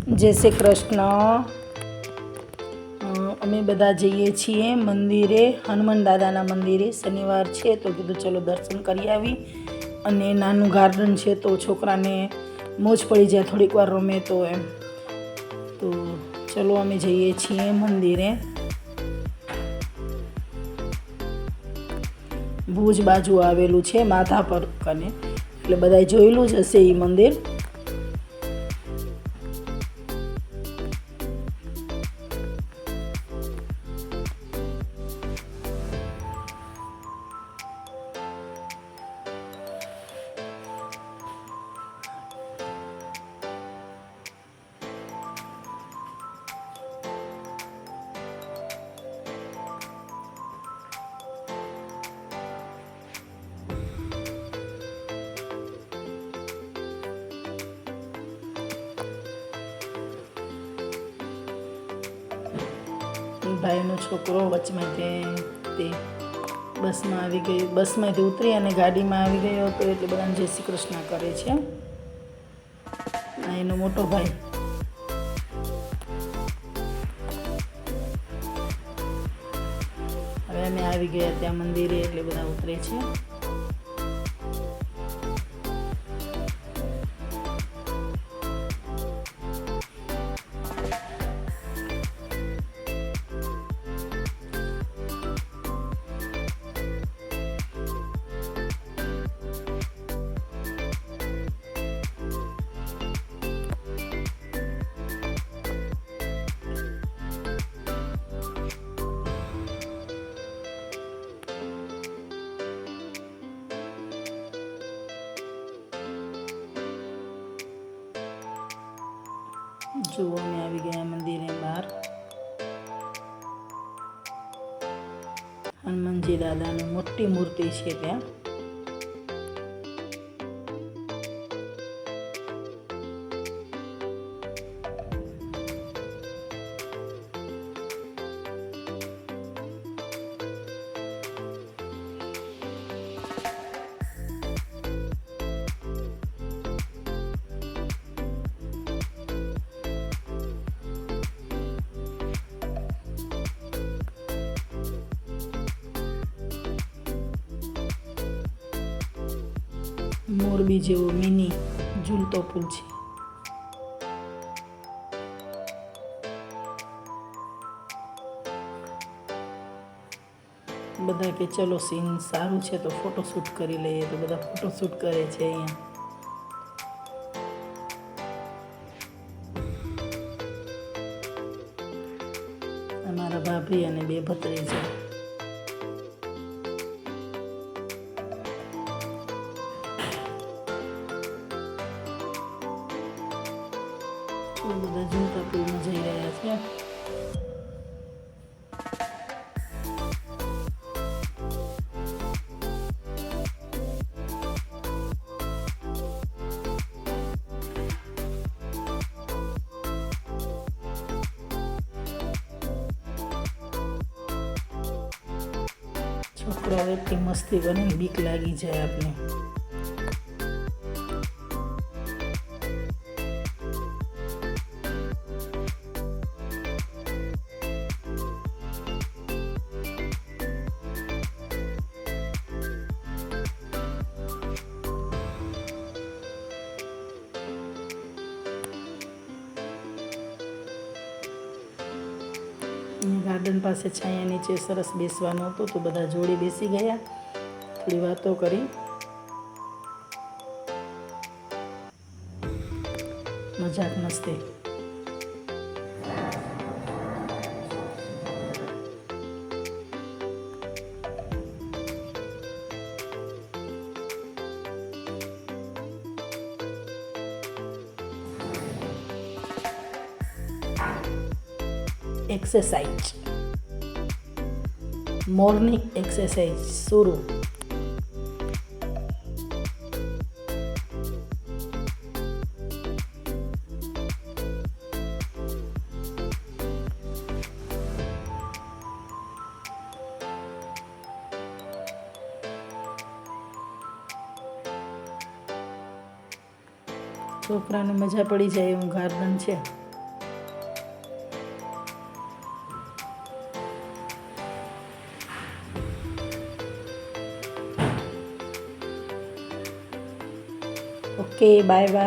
જય શ્રી કૃષ્ણ। અમે બધા જઈએ છીએ મંદિરે, હનુમાન દાદાના મંદિરે। શનિવાર છે તો કીધું ચલો દર્શન કરી આવી, અને નાનું ગાર્ડન છે તો છોકરાને મોજ પડી જાય, થોડીક વાર રમે તો એમ। તો ચલો અમે જઈએ છીએ મંદિરે। ભુજ બાજુ આવેલું છે, માધાપર કને, એટલે બધાએ જોયેલું જ હશે એ મંદિર। ભાઈનો છોકરો વચમાં તે બસમાં આવી ગયો, બસમાંથી ઉતરી અને ગાડીમાં આવી ગયો હતો, એટલે બધાને જય શ્રી કૃષ્ણ કરે છે। આ એનો મોટો ભાઈ। હવે અમે આવી ગયા ત્યાં મંદિરે, એટલે બધા ઉતરે છે। જુઓ અમે આવી ગયા મંદિરે બહાર। હનુમાનજી દાદાની મોટી મૂર્તિ છે ત્યાં। મોરબી જેવો મિની ઝૂલતો પુલ છે। બધા કે ચલો સીન સારું છે તો ફોટોશૂટ કરી લઈએ, તો બધા ફોટોશૂટ કરે છે અહીંયા। અમારા ભાભી અને બે ભત્રીજા। બધા ઝૂલતા પુલમાં જઈ રહ્યા છે। છોકરાઓ એટલી મસ્તી કરે ને બીક લાગી જાય આપને। ગાર્ડન પાસે છાયા નીચે સરસ બેસવાનું હતું, તો બધા જોડે બેસી ગયા, થોડી વાતો કરી, મજાક મસ્તી। एक्सरसाइज, मॉर्निंग एक्सरसाइज शुरू। છોકરાને મજા પડી જાય એવું ગાર્ડન છે। Okay bye bye.